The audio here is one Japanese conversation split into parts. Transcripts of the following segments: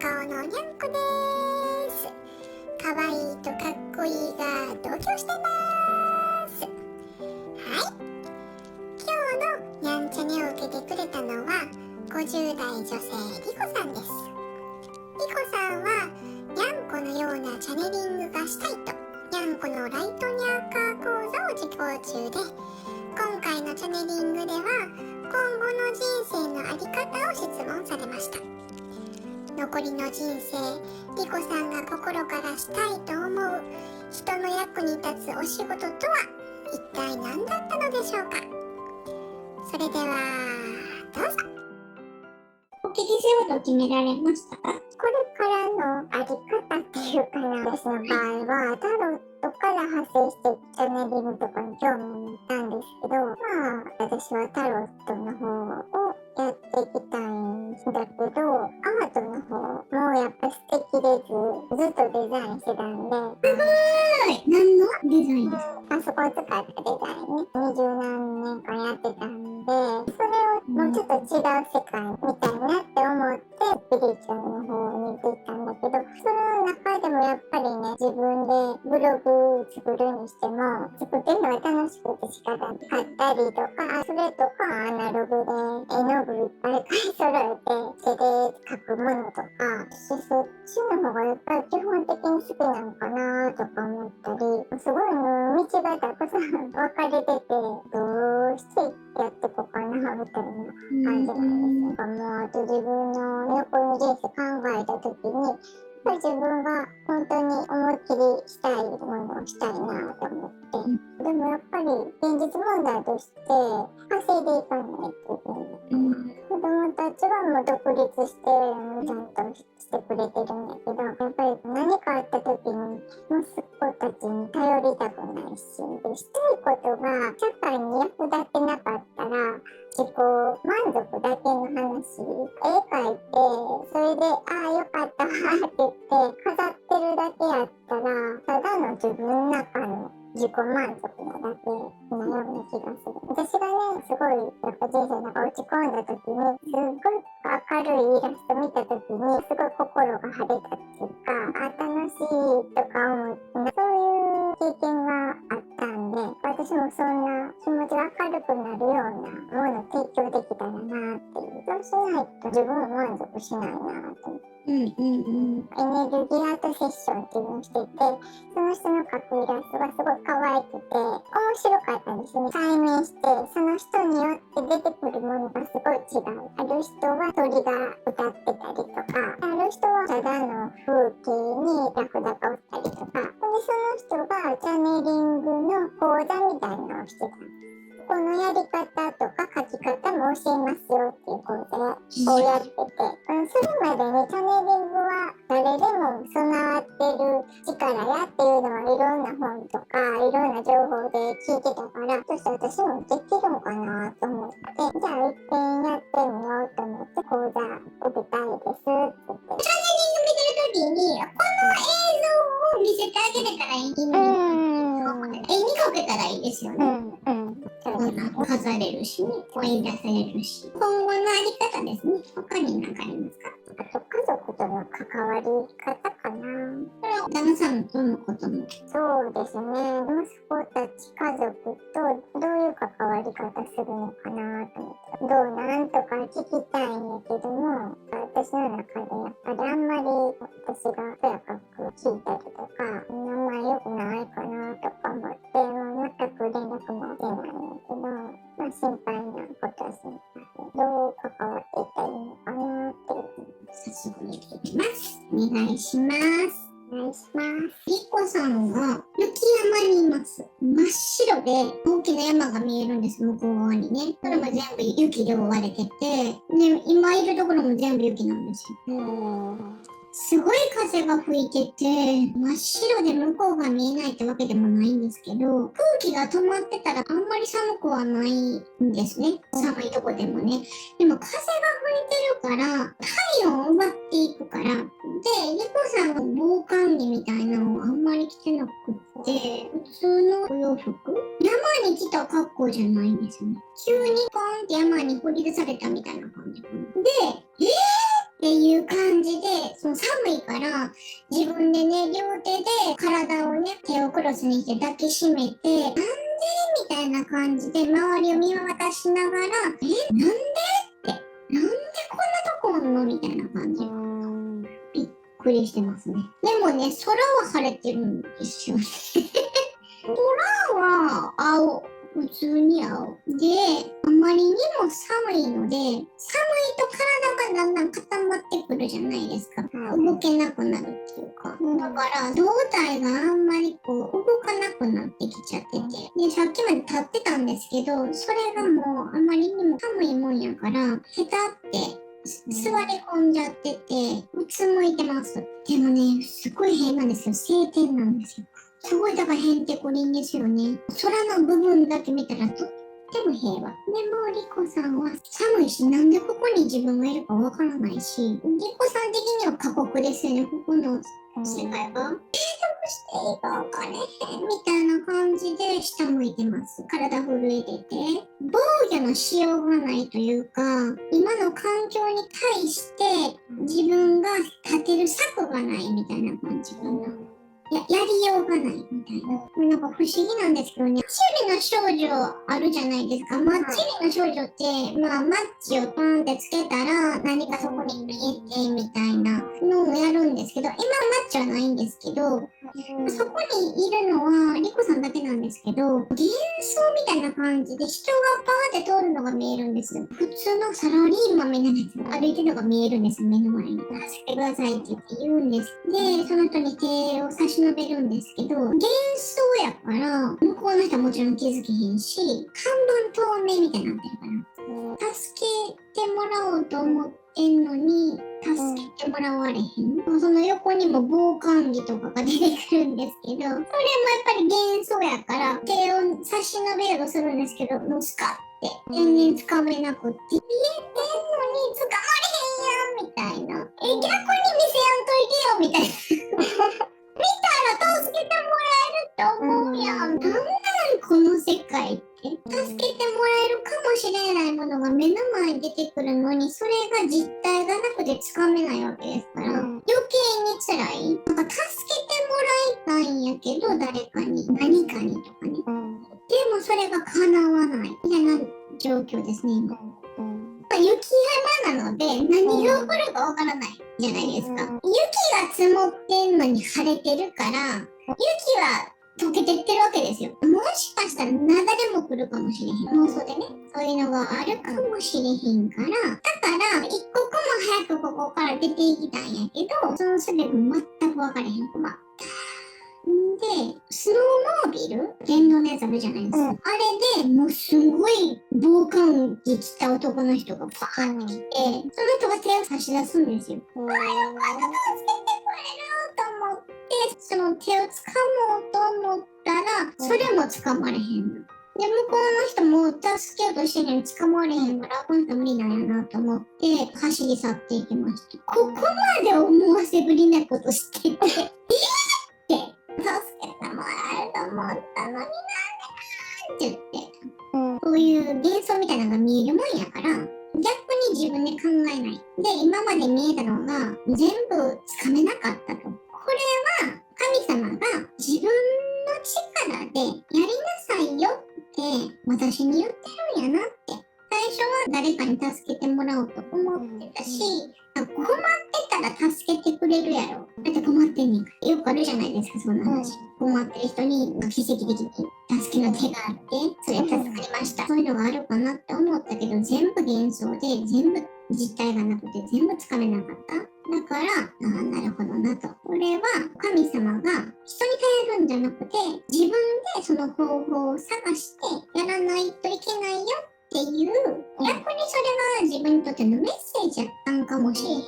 顔のにゃんこです。かわいいとかっこいいが同居してます。はい、今日のにゃんちゃねを受けてくれたのは50代女性りこさんです。りこさんはにゃんこのようなチャネリングがしたいとにゃんこのライトニャーカー講座を受講中で、今回のチャネリングでは今後の人生のあり方を質問されました。残りの人生、りこさんが心からしたいと思う人の役に立つお仕事とは一体何だったのでしょうか。それではどうぞ。お聞きすると決められましたか？これからのあり方っていうかな、私の場合はタロットから派生してチャネリングとかに興味を持ったんですけど、私はタロットの方をやっていきたいんだけど、アートの方もやっぱ素敵でずっとデザインしてたんで、何のデザインですか？パソコン使ったデザインね、20何年間やってたんで、それをもうちょっと違う世界みたいなって思ってスピリチュアルの方に行っていったんだけど、その中でもやっぱりね、自分でブログ作るにしても、作ってるのが楽しくて仕方なかったりとか、それとかアナログで絵の具いっぱい買い揃えて手で描くものとか、そっちの方がやっぱり基本的に好きなのかなとか思ったり、すごい道がたくさん分かれてて、どうしてやっていこうかなみたいな感じなんですよ。もうあと自分の残りの人生考えた時に、やっぱり自分が本当に思いっきりしたいものをしたいなと思って、でもやっぱり現実問題として稼いでいかないといけない。子供たちはもう独立してちゃんとしてくれてるんだけど、やっぱり何かあった時に息子たちに頼りたくないし、したいことが社会に役立ってなかったら自己満足だけの話、絵描いてそれでよかったわって言って飾ってるだけやったら、ただの自分の中の自己満足なだけなような気がする。私がね、すごいやっぱ人生なんか落ち込んだ時に、すごい明るいイラスト見た時にすごい心が晴れたっていうか、楽しいとか思って、そういう経験があったんで、私もそんな気持ちが明るくなるようなものを提供できたらなっていう。そうしないと自分も満足しないなと思って。エネルギーアートセッションっていうのをしてて、その人の描くイラストがすごい可愛くて面白かったんですね。対面してその人によって出てくるものがすごい違う。ある人は鳥が歌ってたりとか、ある人はただの風景にラクダがおったりとか、でその人がチャネリングの講座みたいなのをしてたんです。このやり方とか書き方も教えますよっていう講座をやってて、それまでにチャネリングは誰でも備わってる力やっていうのはいろんな本とかいろんな情報で聞いてたから、そして私もできるのかなと思って、じゃあ一遍やってみようと思って講座受けたいですって言って。チャネリング見てる時に、この映像を見せてあげれたらいいのに、絵に描けたらいいですよね。飾れるしね、声出されるし。今後のあり方ですね。他に何かありますか？あと家族との関わり方かな。これは旦那さんとのことも。そうですね。息子たち家族とどういう関わり方するのかなと思って。どうなんとか聞きたいんやけども、私の中でやっぱりあんまり私がとやかく聞いたりとか、あんまり良くないかなとか思って、もう全く連絡も出ないんやけど、心配なことは心配で、どう関わっていったらいいのかなっていう。早速見ていきます。お願いします。お願いします。りこさんが雪山にいます。真っ白で大きな山が見えるんです、向こう側にね。それも全部雪で覆われてて、で、今いるところも全部雪なんですよ。すごい風が吹いてて、真っ白で向こうが見えないってわけでもないんですけど、空気が止まってたらあんまり寒くはないんですね。寒いとこでもね。でも風が吹いてるから、体温を奪っていくから。で、りこさんが防寒着みたいなのをあんまり着てなくって、普通のお洋服、山に来た格好じゃないんですよね。急にポンって山に掘り出されたみたいな感じ。で、っていう感じで、その寒いから自分でね、両手で体をね、手をクロスにして抱きしめて、なんでみたいな感じで周りを見渡しながら、なんでってなんでこんなとこおんのみたいな感じ。びっくりしてますね。でもね、空は晴れてるんですよね。空は青。普通に青。で、あまりにも寒いので、寒いと体がだんだん固まってくるじゃないですか。動けなくなるっていうか。だから、胴体があんまりこう、動かなくなってきちゃってて。で、さっきまで立ってたんですけど、それがもうあまりにも寒いもんやから、へたって座り込んじゃってて、うつむいてます。でもね、すごい変なんですよ。晴天なんですよ。すごいだからへんてこりんですよね。空の部分だけ見たらとっても平和。でもリコさんは寒いし、なんでここに自分がいるかわからないし、リコさん的には過酷ですよね、ここの世界が。どうしていいかわかれへんみたいな感じで下向いてます。体震えてて。防御のしようがないというか、今の環境に対して自分が立てる策がないみたいな感じかな。やりようがないみたいな。なんか不思議なんですけどね、マッチ売りの少女あるじゃないですか。マッチ売りの少女って、まあ、マッチをポンってつけたら、何かそこに見えてみたいなのをやるんですけど、今マッチはないんですけど、そこにいるのはリコさんだけなんですけど、幻想みたいな感じで人がパーって通るのが見えるんですよ。普通のサラリーマンみたいなやつ歩いてるのが見えるんです、目の前に。助けてくださいって言うんです。で、その人に手を差し伸べるんですけど、幻想やから、向こうの人はもちろん気づきへんし、半分透明みたいになってるから。助けてもらおうと思ってんのに、助けてもらわれへん。その横にも防寒着とかが出てくるんですけど、それもやっぱり幻想やから、手を差し伸べようとするんですけど、もうスカって全然つかめなくって、見えてんのにつかまれへんやんみたいな。逆に見せやんといてよみたいな。見たら助けてもらえるって思うやん。なんなんこの世界って。助けてもらえるかもしれないものが目の前に出てくるのに、それが実体がなくてつかめないわけですから、余計に辛い。なんか助けてもらいたいんやけど、誰かに、何かにとかね。でもそれが叶わないみたいな状況ですね、今。雪山なので何が起こるかわからないじゃないですか。雪が積もってんのに晴れてるから、雪は溶けてってるわけですよ。もしかしたら雪崩も来るかもしれへん。妄想でね。そういうのがあるかもしれへんから、だから一刻も早くここから出ていきたいんやけど、その術が全く分からへん。で、スノーモービル電動のやつあるじゃないですか。あれでもうすごい防寒着着た男の人がバーって来て、その人が手を差し出すんですよ。ああ、よかった、助けてくれると思って、その手を掴もうと思ったら、それも掴まれへんの。で、向こうの人も助けようとしてるのに掴まれへんから、この人無理なんやなと思って、走り去っていきました。ここまで思わせぶりなことしてて、助けてもらえると思ったのになんでって言って、そういう幻想みたいなのが見えるもんやから、逆に自分で考えない。で、今まで見えたのが全部つかめなかったと。これは神様が自分の力でやりなさいよって私に言ってるんやなって。最初は誰かに助けてもらおうと思ってたし、困ってたら助けてくれるやろ。だって困ってんねんから。よくあるじゃないですか、そんな話。困ってる人に奇跡的に助けの手があって、それ助かりました。そういうのがあるかなって思ったけど、全部幻想で、全部実体がなくて、全部つかめなかった。だから、なるほどなと。これは神様が人に頼るんじゃなくて、自分でその方法を探してやらないといけないよっていう、逆にそれが自分にとってのメッセージやったんかもしれへんなっ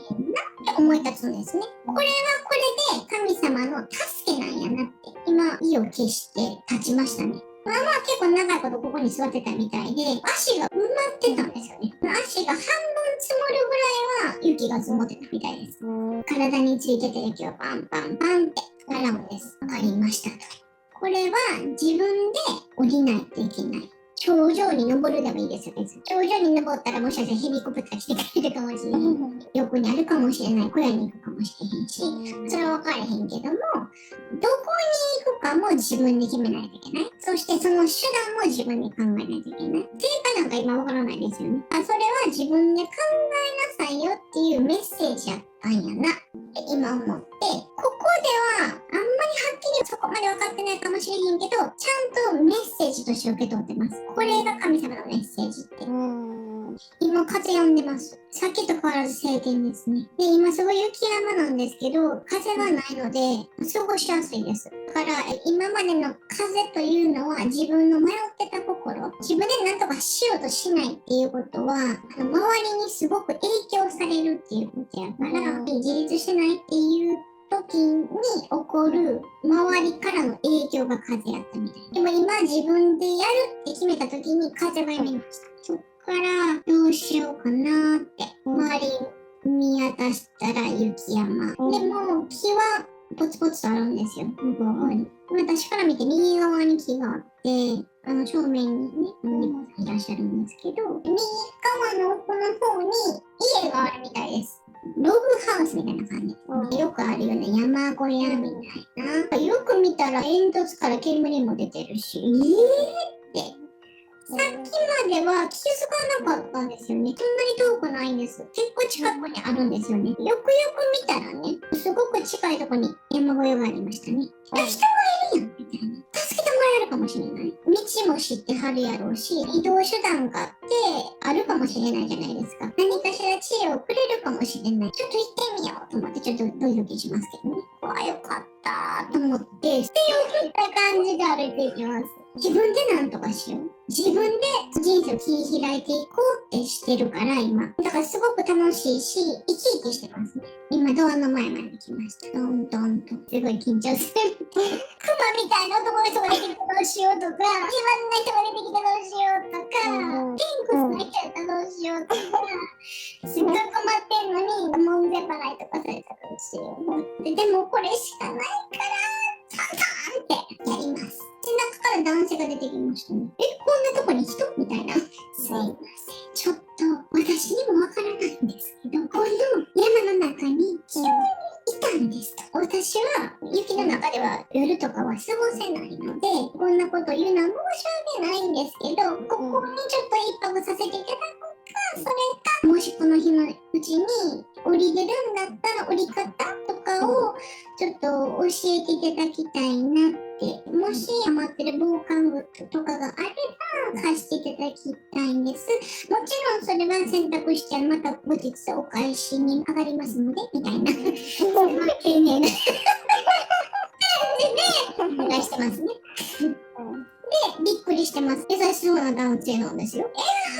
て思い立つんですね。これはこれで神様の助けなんやなって、今意を決して立ちましたね。まあ結構長いことここに座ってたみたいで、足が埋まってたんですよね。足が半分積もるぐらいは雪が積もってたみたいです。体についてた雪をパンパンパンって洗うんです。わかりましたと。これは自分で降りないといけない頂上に登るでもいいですよ、別に。頂上に登ったらもしかしたらヘリコプター来てくれるかもしれへん。横にあるかもしれない。小屋に行くかもしれへんし、それは分からへんけども、どこに行くかも自分で決めないといけない。そしてその手段も自分で考えないといけない。正解なんか今分からないですよね。それは自分で考えなさいよっていうメッセージやったんやなって今思って、ここではあんまりはっきりそこまで分かってないかもしれへんけど、ちゃんとメッセージとして受け取ってます。これが神様のメッセージって。今風読んでます。さっきと変わらず晴天ですね。で、今すごい雪山なんですけど、風がないので過ごしやすいです。だから今までの風というのは自分の迷ってた心、自分で何とかしようとしないっていうことは、周りにすごく影響されるっていうことやから、自立してないっていう時に起こる周りからの影響が風やったみたい。でも今自分でやるって決めた時に風がやめました。そっからどうしようかなって、周り見渡したら雪山。でも木はポツポツとあるんですよ、向こう側に。私から見て右側に木があって、正面にね、猫さんいらっしゃるんですけど、右側の奥の方に家があるみたいです。ログハウスみたいな感じ。よくあるよね、山小屋みたいな。よく見たら煙突から煙も出てるし、って。さっきまでは気づかなかったんですよね。そんなに遠くないんです。結構近くにあるんですよね。よくよく見たらね、すごく近いところに山小屋がありましたね。人がいるやんみたいな。助けてもらえるかもしれない。道も知ってはるやろうし、移動手段があるかもしれないじゃないですか。何かしら知恵をくれるかもしれない。ちょっと行ってみようと思って、ちょっとドキドキしますけどね。よかったと思って、手を振った感じで歩いていきます。自分で何とかしよう。自分で人生を切り開いていこうってしてるから今。だからすごく楽しいし、生き生きしてますね。今ドアの前まで来ました。ドンドンと。すごい緊張する。クマみたいな男の人が出てきてどうしようとか、自慢な人が出てきてどうしようとか、ピンクスの人やったらどうしようとか、すっごい困ってんのに、門前払いとかされたらどうしよう。でもこれしかないから、サンサンってやります。背中から男性が出てきましたね。こんなとこに人みたいな。すいません。ちょっと私にもわからないんですけど、この山の中に急にいたんですと。私は雪の中では夜とかは過ごせないので、こんなこと言うのは申し訳ないんですけど、ここにちょっと一泊させていただくか、それか、もしこの日のうちに降りれるんだったら降り方とかをちょっと教えていただきたいなって、もし余ってる防寒具とかがあれば貸していただきたいんです。もちろんそれは選択してまた後日お返しに上がりますので、みたいな。すごい丁寧な感じでお願いしてますね。で、びっくりしてます。優しそうな男性なんですよ。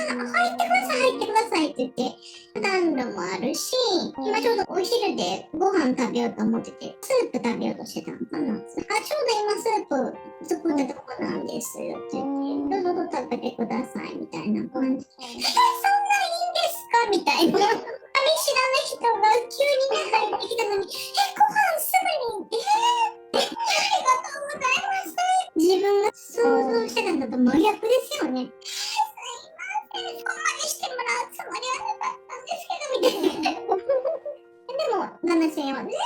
入ってください、入ってくださいって言って、暖炉もあるし、今ちょうどお昼でご飯食べようと思ってて、スープ食べようとしてたのかな。ちょうど今スープ作ったとこなんですって言って、どうぞ食べてくださいみたいな感じで、そんないいんですかみたいな。見知らぬ人が急にね、入ってきたのに、ご飯すぐに、ありがとうございます。自分が想像してたのと真逆ですよね。すいません、そこまでしてもらうつもりはなかったんですけど、みたいな。でも、旦那さんは全然いい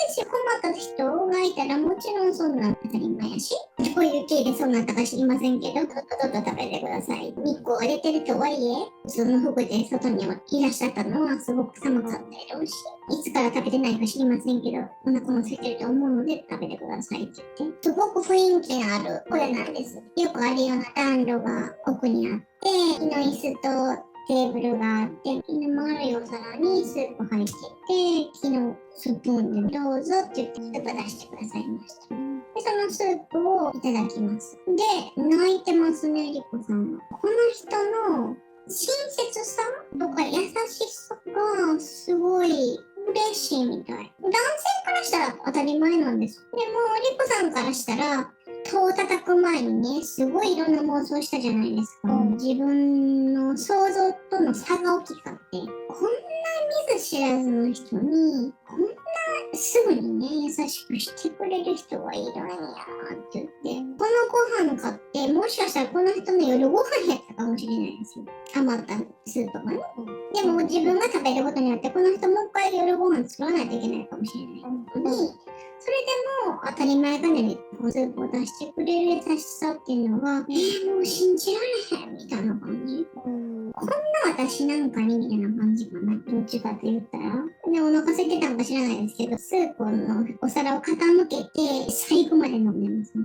ですよ。困った人がいたらもちろんそんなん当たり前やし、どういう経緯でそんなんとか知りませんけど、どっと食べてください。日光が出てるとはいえ、普通の服で外にいらっしゃったのはすごく寒かったやろうし、いつから食べてないか知りませんけど、お腹も空いてると思うので食べてくださいって言って、すごく雰囲気のある小屋なんです。よくあるような暖炉が奥にあって、木の椅子とテーブルがあって、木の丸いお皿にスープ入ってて、木のスプーンでどうぞって言ってスープ出してくださいました。で、そのスープをいただきます。で、泣いてますね、リコさんは。この人の親切さとか優しさがすごい嬉しいみたい。男性からしたら当たり前なんです。でも、リコさんからしたら、戸を叩く前にね、すごいいろんな妄想したじゃないですか。自分の想像との差が大きかって、こんな見ず知らずの人に、こんなすぐにね、優しくしてくれる人はいるんやって言って、このご飯買って、もしかしたらこの人の夜ご飯やったかもしれないですよ。余ったスープがね。でも自分が食べることによって、この人もう一回夜ご飯作らないといけないかもしれないのに、それでも当たり前かね、スープを出してくれる優しさっていうのが、もう信じられへんみたいな感じ。こんな私なんかにみたいな感じかな。どっちかって言ったら。で、お腹空いてたんか知らないですけど、スープのお皿を傾けて、最後まで飲んでますね。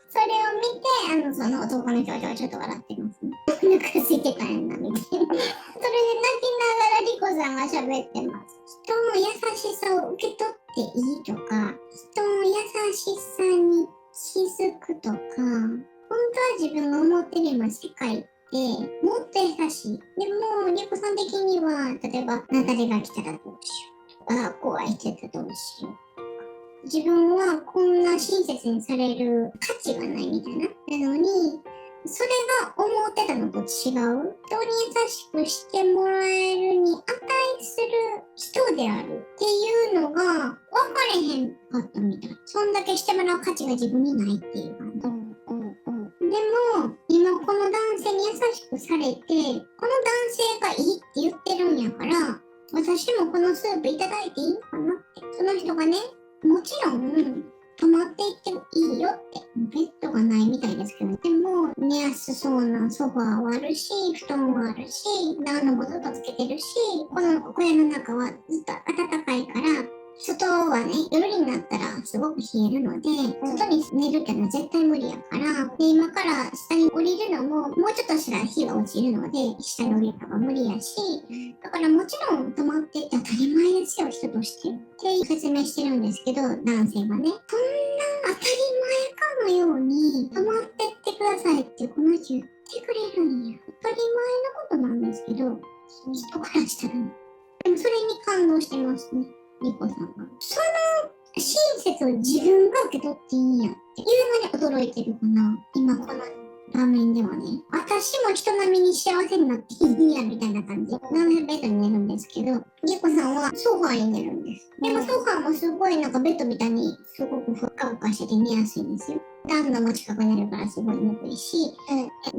それを見て、その男の人はちょっと笑ってますね。お腹空いてたんやな、みたいな。それで泣きながらリコさんが喋ってます。人の優しさを受け取っていいとか、人の優しさに気づくとか、本当は自分が思ってる今世界ってもっと優しい。でも、リコさん的には、例えば、雪崩が来たらどうしようとか、怖い人だったらどうしよう。自分はこんな親切にされる価値がないみたいな。なのに、それが思ってたのと違う。人に優しくしてもらえるに値する人であるっていうのが分かれへんかったみたい。そんだけしてもらう価値が自分にないっていう感じ。でも、今この男性に優しくされて、この男性がいいって言ってるんやから、私もこのスープいただいていいのかなって。その人がね、もちろん、泊まっていってもいいよって。ベッドがないみたいですけど、でも、寝やすそうなソファーはあるし、布団はあるし、暖炉もずっとつけてるし、この小屋の中はずっと暖かいから、外はね、夜になったらすごく冷えるので、外に寝るってのは絶対無理やから、で、今から下に降りるのも、もうちょっとしたら日が落ちるので、下に降りるのが無理やし、だからもちろん泊まってって当たり前ですよ、人として。って説明してるんですけど、男性がね、こんな当たり前かのように、泊まってってくださいってこの人言ってくれるんや。当たり前のことなんですけど、人からしたらね。でもそれに感動してますね。リコさんが。その親切を自分が受け取っていいんやっていうのに驚いてるかな。今この場面ではね。私も人並みに幸せになっていいんやみたいな感じ。なんでベッドに寝るんですけど、リコさんはソファーに寝るんです。でもソファーもすごいなんかベッドみたいにすごくふっかふかしてて寝やすいんですよ。暖炉も近くにあるからすごい眠いし、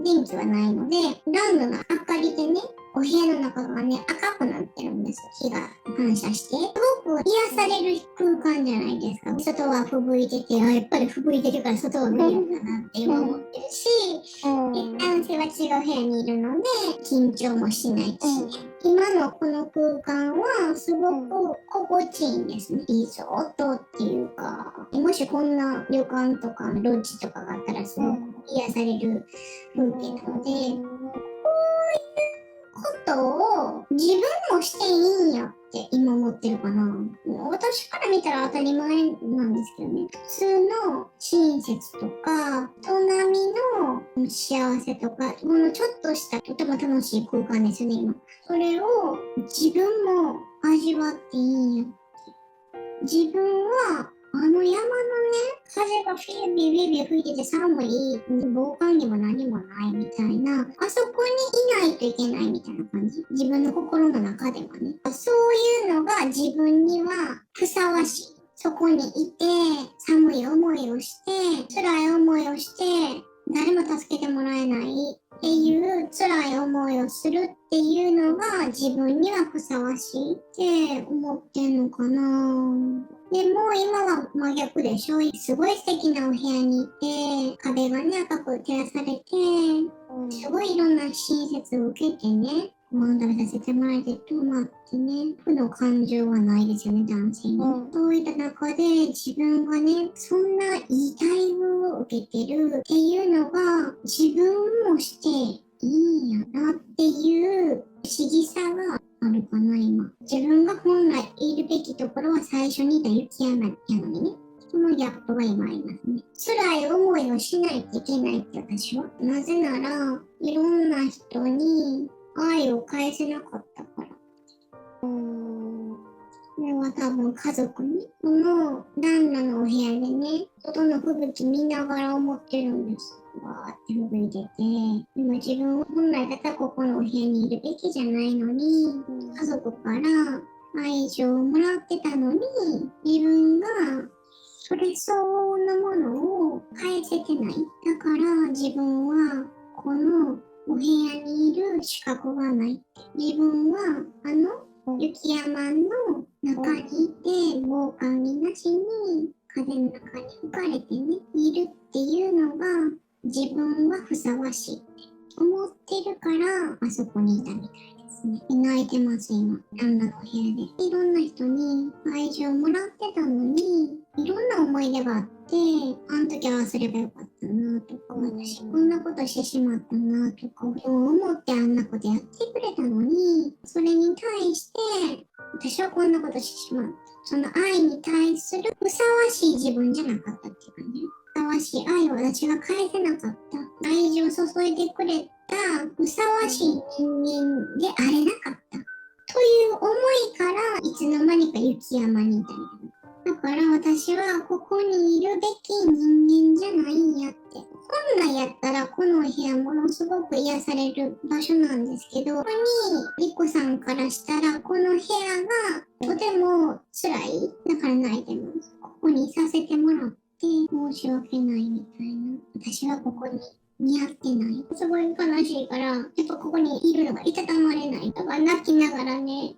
電気はないので、暖炉の明かりでね、お部屋の中がね、赤くなってるんです。火が反射して。すごく癒される空間じゃないですか。外は吹雪いてて、やっぱり吹雪いてるから外は見えるんだなって今思ってるし、男性は違う部屋にいるので、緊張もしないし、今のこの空間はすごく心地いいんですね。リゾートっていうか、もしこんな旅館とかロッジとかがあったらすごく癒される風景なので、ことを自分もしていいんやって今思ってるかな。私から見たら当たり前なんですけどね。普通の親切とか、人並みの幸せとか、このちょっとしたとても楽しい空間ですね、今。それを自分も味わっていいんやって。自分はあの山のね、風がフィービービービー吹いてて寒い、防寒着も何もないみたいな、あそこにいないといけないみたいな感じ。自分の心の中ではね。そういうのが自分にはふさわしい。そこにいて、寒い思いをして、辛い思いをして、誰も助けてもらえないっていう辛い思いをするっていうのが自分にはふさわしいって思ってんのかな。でも今は真逆でしょ。すごい素敵なお部屋にいて、壁がね、赤く照らされて、すごいいろんな親切を受けてね、ご飯食べさせてもらえて泊まってね、負の感情はないですよね、男性に。そういった中で自分がね、そんないい待遇を受けてるっていうのが自分もしていいんやなっていう不思議さがあるかな、今。自分が本来いるべきところは最初にいた雪山やのにね。そのギャップが今ありますね。辛い思いをしないといけないって私は。なぜなら、いろんな人に愛を返せなかったから。これは多分家族に、この旦那のお部屋でね、外の吹雪見ながら思ってるんです。わーって吹雪いてて。でも自分は本来だったらここのお部屋にいるべきじゃないのに、家族から愛情をもらってたのに、自分がそれ相応のものを返せてない。だから自分はこのお部屋にいる資格がない。自分は雪山の中にいて、防寒着なしに風の中に浮かれてね、いるっていうのが自分はふさわしいって思ってるから、あそこにいたみたいですね。泣いてます、今。旦那の部屋で。いろんな人に愛情をもらってたのに、いろんな思い出があって、あの時はすればよかったなとか、私こんなことしてしまったなとか、思ってあんなことやってくれたのに、それに対して、私はこんなことしてしまった。その愛に対するふさわしい自分じゃなかったっていうかね。ふさわしい愛を私が返せなかった。愛情を注いでくれたふさわしい人間であれなかった。という思いから、いつの間にか雪山にいたみたいな。だから私はここにいるべき人間じゃないんやって。本来やったらこのお部屋ものすごく癒される場所なんですけど、ここにリコさんからしたらこの部屋がとても辛い。だから泣いてます。ここにいさせてもらって申し訳ないみたいな。私はここに似合ってない。すごい悲しいから、やっぱここにいるのがいたたまれない。だから泣きながらね、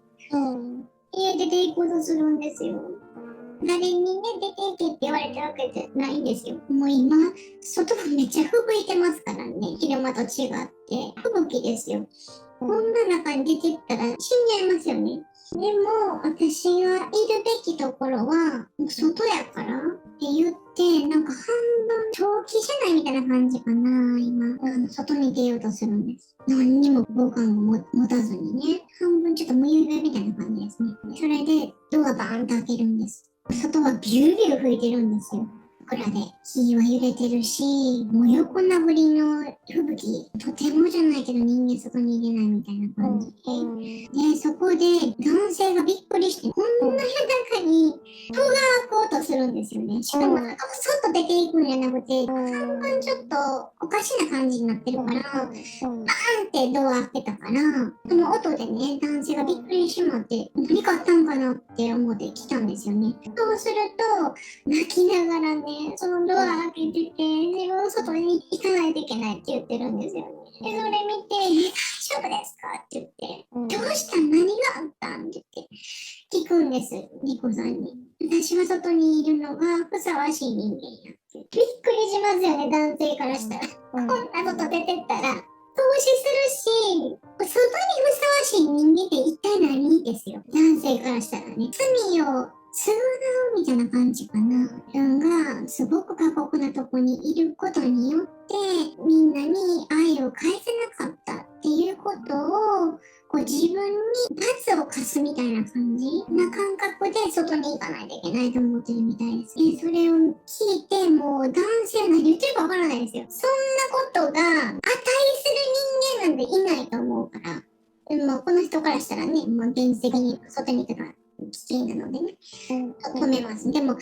家出て行こうとするんですよ。誰にね、出て行けって言われたわけじゃないんですよ。もう今、外がめっちゃ吹雪いてますからね。昼間と違って。吹雪ですよ。こんな中に出てったら死んじゃいますよね。でも、私がいるべきところは、もう外やからって言って、なんか半分長期じゃないみたいな感じかな、今。外に出ようとするんです。何にも防寒具も持たずにね。半分ちょっと無遊病みたいな感じですね。それで、ドアバーンと開けるんです。外はビュービュー吹いてるんですよ。桜で木は揺れてるし、もう横殴りの吹雪、とてもじゃないけど人間外に入れないみたいな感じで、そこで男性がびっくりして、こんな中に戸が開こうとするんですよね。しかもなんか外出ていくんじゃなくて、半分ちょっとおかしな感じになってるから、バーンってドア開けたから、その音でね、男性がびっくりしてしまって、何かあったんかなって思って来たんですよね。そうすると、泣きながらね、そのドア開けてて、自分外に行かないといけないって言ってるんですよね。で、それ見て、大丈夫ですかって言って、どうしたん何があったんって言って、聞くんです、リコさんに。私は外にいるのがふさわしい人間やって。びっくりしますよね、男性からしたら。こんな外出てったら、投資するし、外にふさわしい人間って一体何ですよ。男性からしたらね。罪を償うみたいな感じかな。自分がすごく過酷なとこにいることによって、みんなに愛を返せなかったっていうことを、こう自分に罰を課すみたいな感じな感覚で外に行かないといけないと思ってるみたいです。それを聞いて、もう男性は何言ってるかわからないですよ。そんなことが値する人間なんていないと思うから。でもこの人からしたらね、まあ、現実的に外に行くのは危険なのでね、止めます。でも、様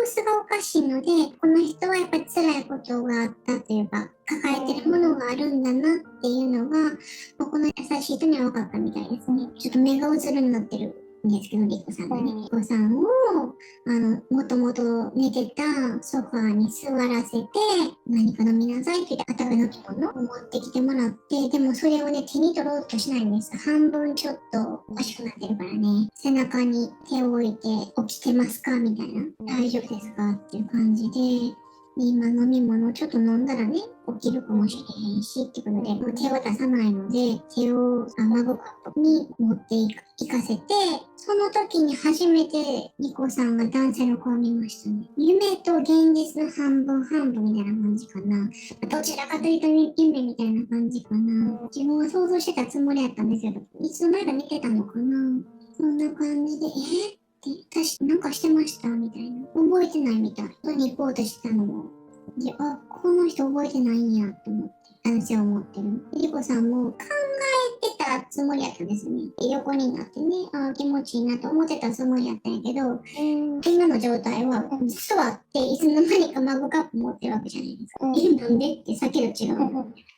子がおかしいので、この人はやっぱり辛いことがあったというか、抱えてるものがあるんだなっていうのが、この優しい人には分かったみたいですね。ちょっと目がうつるになってるんですけど、リコさんがね。リコさんを、もともと寝てたソファーに座らせて、何か飲みなさいって言って、温かい飲み物を持ってきてもらって、でもそれをね、手に取ろうとしないんです。半分ちょっとおかしくなってるからね。背中に手を置いて、起きてますかみたいな。大丈夫ですかっていう感じで、今飲み物ちょっと飲んだらね、起きるかもしれへんしってことで、もう手を出さないので、手をマグカップに持っていかせて、その時に初めてリコさんが男性の顔を見ましたね。夢と現実の半分半分みたいな感じかな。どちらかというと夢みたいな感じかな。自分は想像してたつもりやったんですけど、いつの間にか見てたのかな。そんな感じで、私なんかしてましたみたいな。覚えてないみたい。人に行こうとしてたのも。で、この人覚えてないんやと思って、男性は思ってる。リコさんも考えてたつもりやったんですね。横になってね、気持ちいいなと思ってたつもりやったんやけど、今の状態は座っていつの間にかマグカップ持ってるわけじゃないですか。なんでってさっきと違う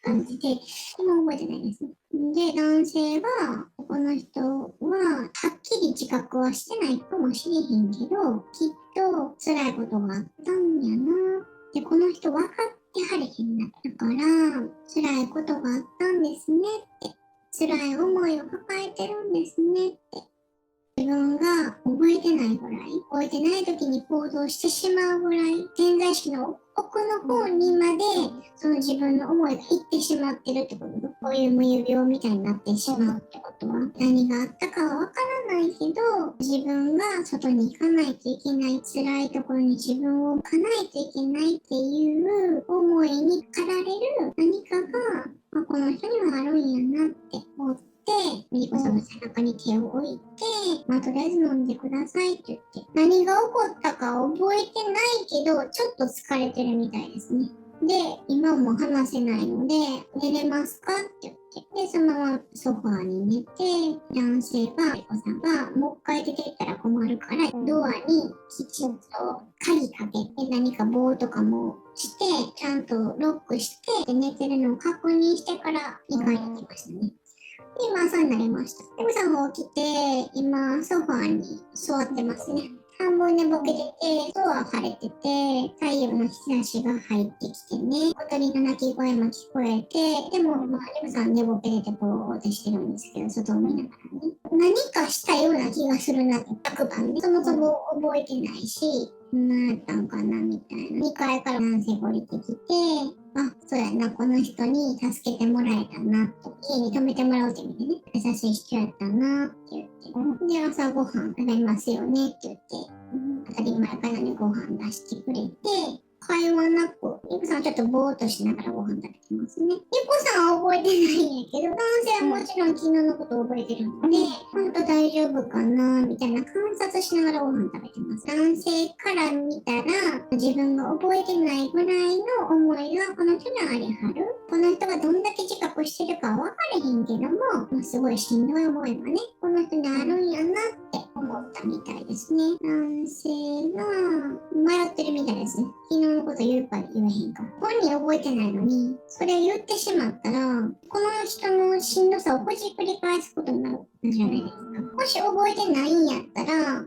感じで、今覚えてないです。で、男性がこの人ははっきり自覚はしてないかもしれへんけど、きっと辛いことがあったんやな。で、この人分かってはれへんな。だから、辛いことがあったんですねって。辛い思いを抱えてるんですねって。自分が覚えてないぐらい、覚えてない時に行動してしまうぐらい、潜在意識の奥の方にまで、その自分の思いがいってしまってるってこと。こういう無遊病みたいになってしまうってことは、何があったかはわからないけど、自分が外に行かないといけない、辛いところに自分を置かないといけないっていう思いに駆られる何かが、この人にはあるんやなって思って、ミリコさんの背中に手を置いて、とりあえず飲んでくださいって言って、何が起こったか覚えてないけど、ちょっと疲れてるみたいですね。で、今も話せないので、寝れますかって言って、で、そのままソファーに寝て、男性が、ミリコさんが、もう一回出てったら困るから、ドアにきちんと鍵かけて、何か棒とかもして、ちゃんとロックして、で寝てるのを確認してから2階に行きましたね。今朝になりました。でもさんも起きて、今ソファーに座ってますね。半分寝ぼけてて、外は晴れてて、太陽の日差しが入ってきてね、小鳥の鳴き声も聞こえて、でも、リムさん寝ぼけててぼーってしてるんですけど、外を見ながらね。何かしたような気がするな、昨晩ね。そもそも覚えてないし、何やったんかなみたいな。2階から男性が降りてきて、そうやな、この人に助けてもらえたなと。家に泊めてもらおうって意味でね、優しい人やったなって言って。で、朝ごはん食べますよねって言って、当たり前からにご飯出してくれて、会話なく、リコさんはちょっとぼーっとしながらご飯食べてますね。リコさんは覚えてないんやけど、男性はもちろん昨日のことを覚えてるので、本当大丈夫かなみたいな観察しながらご飯食べてます。男性から見たら、自分が覚えてないぐらいの思いがこの人にありはる。この人がどんだけ自覚してるかは分かれへんけども、すごいしんどい思いがね、この人にあるんやなって思ったみたいですね。男性が迷ってるみたいですね。昨日のこと言うか言えへんか。本人覚えてないのに、それ言ってしまったら、この人のしんどさをほじくり返すことになるじゃないですか。もし覚えてないんやったら、日中は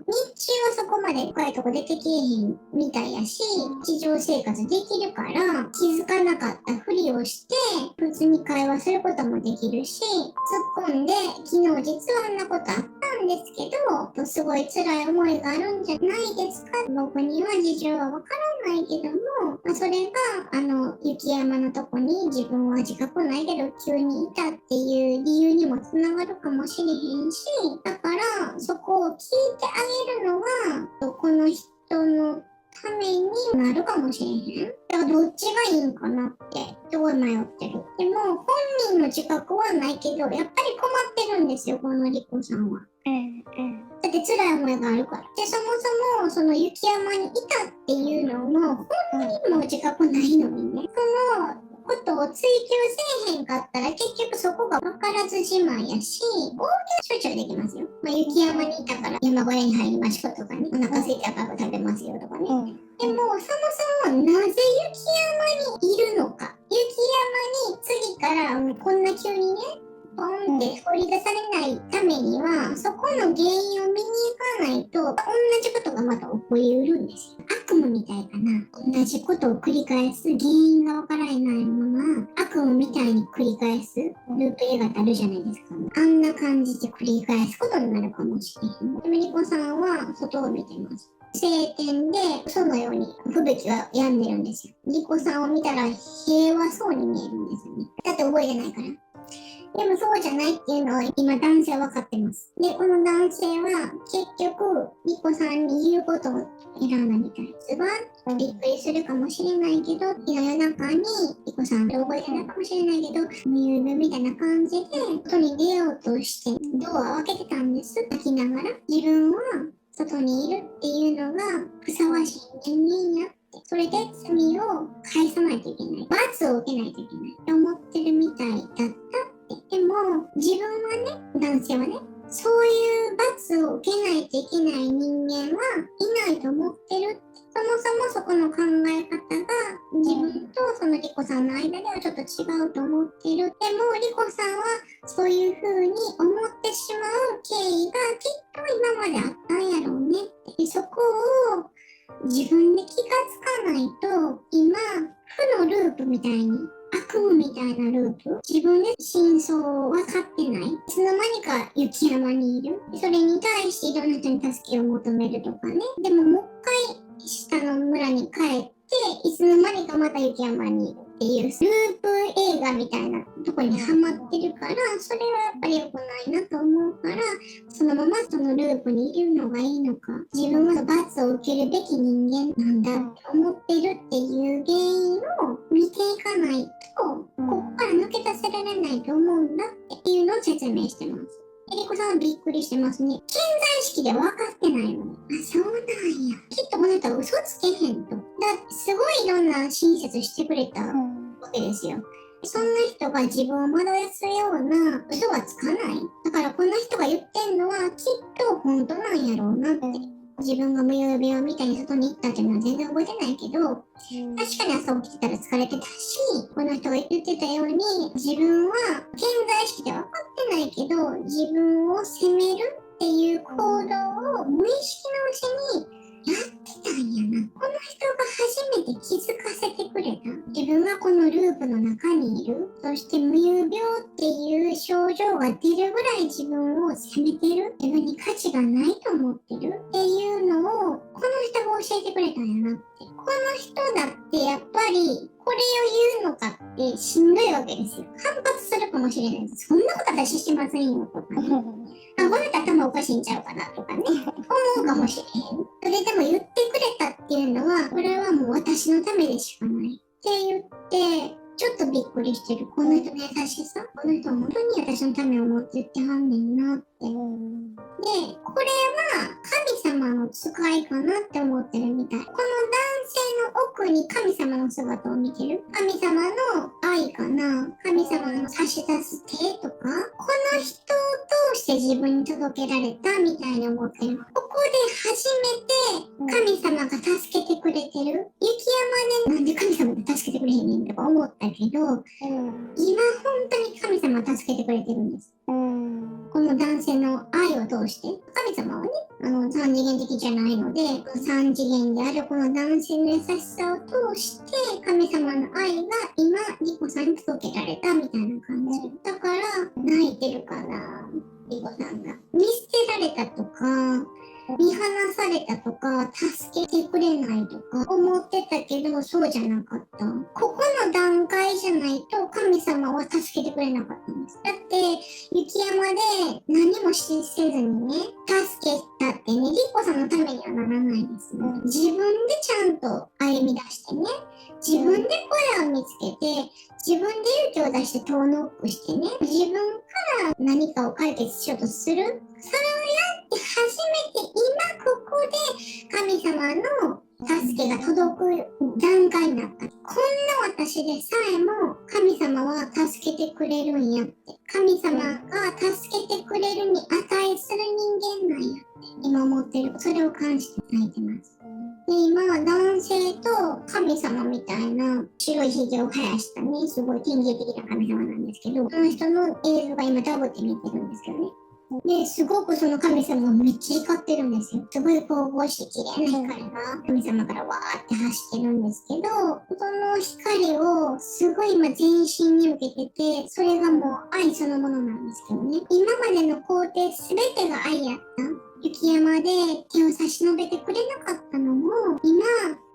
そこまで深いとこ出てけえへんみたいやし、日常生活できるから、気づかなかったふりをして、普通に会話することもできるし、突っ込んで、昨日実はあんなことあったんですけど、すごい辛い思いがあるんじゃないですか。僕には事情はわからないけども、それが、雪山のとこに自分は自覚ないけど急にいたっていう理由にもつながるかもしれへんし、だからそこを聞いてあげるのが、この人のためになるかもしれへん。だからどっちがいいんかなってすごい迷ってる。でも本人の自覚はないけど、やっぱり困ってるんですよ、このリコさんは。だって辛い思いがあるから。で、そもそもその雪山にいたっていうのも本人も自覚ないのにね。そのことを追求せえへんかったら結局そこが分からずじまいやし、大きな集中できますよ。雪山にいたから山小屋に入りましょうとかね、お腹空いたから食べますよとかね。でもそもそもなぜ雪山にいるのか。雪山に次からこんな急にね、ポンって掘り出されないためには、そこの原因を見に行かないと、同じことがまた起こりうるんですよ。悪夢みたいかな。同じことを繰り返す原因がわからないまま、悪夢みたいに繰り返すループ映画ってあるじゃないですか。あんな感じで繰り返すことになるかもしれへん。でミリコさんは外を見てます。晴天で、そのように吹雪が止んでるんですよ。リコさんを見たら平和そうに見えるんですよね。だって覚えてないから。でもそうじゃないっていうのは今男性は分かってます。で、この男性は結局、リコさんに言うことを選んだみたいですが、びっくりするかもしれないけど、夜中にリコさん覚えてないかもしれないけど、入部みたいな感じで、外に出ようとしてドアを開けてたんです。泣きながら。自分は外にいるっていうのがふさわしい人間やって。それで罪を返さないといけない。罰を受けないといけない。って思ってるみたいだった。でも自分はね、男性はね、そういう罰を受けないといけない人間はいないと思ってる。そもそもそこの考え方が自分とそのリコさんの間ではちょっと違うと思思ってる。でもリコさんはそういう風に思ってしまう経緯がきっと今まであったんやろうねって。でそこを自分で気がつかないと今負のループみたいに悪夢みたいなループ、自分で真相を分かってない、いつの間にか雪山にいる、それに対していろんな人に助けを求めるとかね。でももう一回下の村に帰っていつの間にかまた雪山にいるっていうループ映画みたいなとこにハマってるから、それはやっぱり良くないなと思うから、そのままそのループにいるのがいいのか、自分は罰を受けるべき人間なんだって思ってるっていう原因を見ていかないと、ここから抜け出せられないと思うんだっていうのを説明してます。えりこさんはびっくりしてますね。潜在意識で分かってないのに。あ、そうなんや。きっとこの人は嘘つけへんと。だってすごいいろんな親切してくれたわけですよ。そんな人が自分を惑わすような嘘はつかない。だからこの人が言ってんのはきっと本当なんやろうなって。自分が無遊病みたいに外に行ったっていうのは全然覚えてないけど、確かに朝起きてたら疲れてたし、この人が言ってたように自分は潜在意識で分かってないけど自分を責めるっていう行動を無意識のうちにやってたんやな。この人が初めて気づかせてくれた。自分がこのループの中にいる。そして無遊病っていう症状が出るぐらい自分を責めてる。自分に価値がないと思ってるっていうのをこの人が教えてくれたんやなって。この人だってやっぱりこれを言うのかってしんどいわけですよ。反発するかもしれないです。そんなこと私してませんよとかね。あ、この人頭おかしいんちゃうかなとかね。思うかもしれへん。それでも言ってくれたっていうのは、これはもう私のためでしかないって言って、ちょっとびっくりしてる。この人の優しさ。この人は本当に私のためを思って言ってはんねんなって。で、これは神様の使いかなって思ってるみたい。この男性の奥に神様の姿を見てる。神様の愛かな。神様の差し出す手とか。この人を通して自分に届けられたみたいに思ってる。ここで初めて神様が助けてくれてる。雪山でなんで神様が助けてくれへんねんとか思ったけど、今本当に神様が助けてくれてるんです。この男性の愛を通して、神様はね、三次元的じゃないので、三次元であるこの男性の優しさを通して、神様の愛が今、リコさんに届けられたみたいな感じ。だから、泣いてるかな、リコさんが。見捨てられたとか、見放されたとか、助けてくれないとか思ってたけど、そうじゃなかった。ここの段階じゃないと神様は助けてくれなかったんです。だって、雪山で何もせずにね、助けたってね、リコさんのためにはならないですね。自分でちゃんと歩み出してね、自分で声を見つけて、自分で勇気を出して遠ノックしてね、自分から何かを解決しようとする。それをやって初めて今ここで神様の助けが届く段階になった。こんな私でさえも神様は助けてくれるんやって。神様が助けてくれるに値する人間なんやって今思ってる。それを感じて泣いてます。で、今は男性と神様みたいな白いひげを生やしたね、すごい典型的な神様なんですけど、その人の映像が今ダブって見てるんですけどね。で、すごくその神様がめっちゃ光ってるんですよ。すごい神々しい綺麗な光が神様からわーって走ってるんですけど、その光をすごい今全身に受けてて、それがもう愛そのものなんですけどね。今までの工程すべてが愛やった。雪山で手を差し伸べてくれなかったのも、今